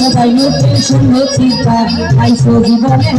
সবাই নতুন সুন্দর চিন্তা আইসো জীবনে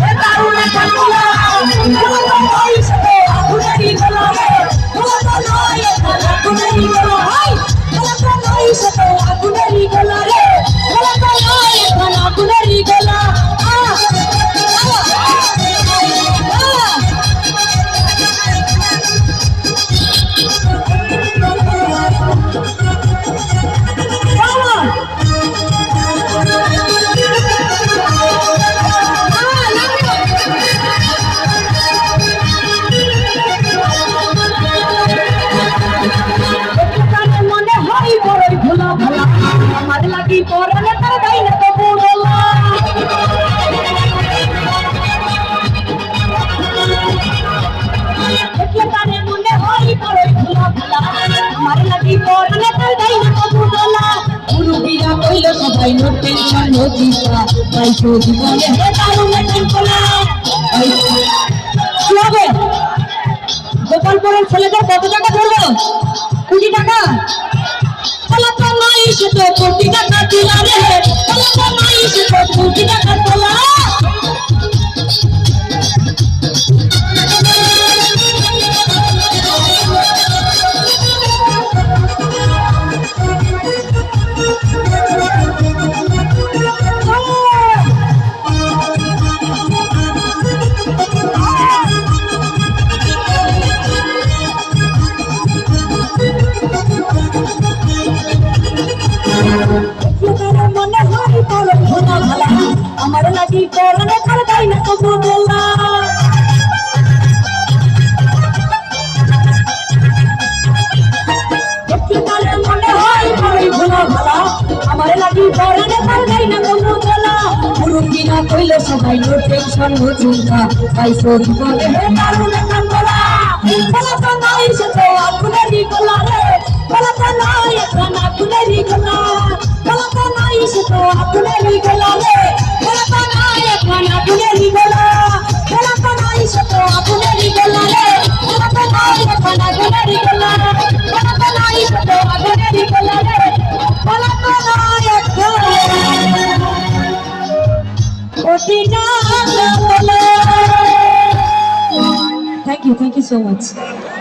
সবাই নো টেনশন নো চিন্তা আইসো জীবনে গোপালপুরের ছেলেদের কত টাকা ধরবো? 20 টাকা। সে তো 20 টাকা তোলা রে, সে তো 20 টাকা তোলা। আমার লাগি করলে তার গাই না তো বলা মনে হয় বড়ই ভোলা ভালা আমার লাগি করলে তার গাই না তো বলা মুরুব্বি না কইলে সবাই নো টেনশন নো চিন্তা আইসো জীবনে দারুণ কান বলা বলা তো নাই সে তো আগুনেরই গোলা রে বলা তো নাই এখন আগুনেরই গোলা বলা তো নাই সে তো আগুনেরই গোলা রে Thank you so much.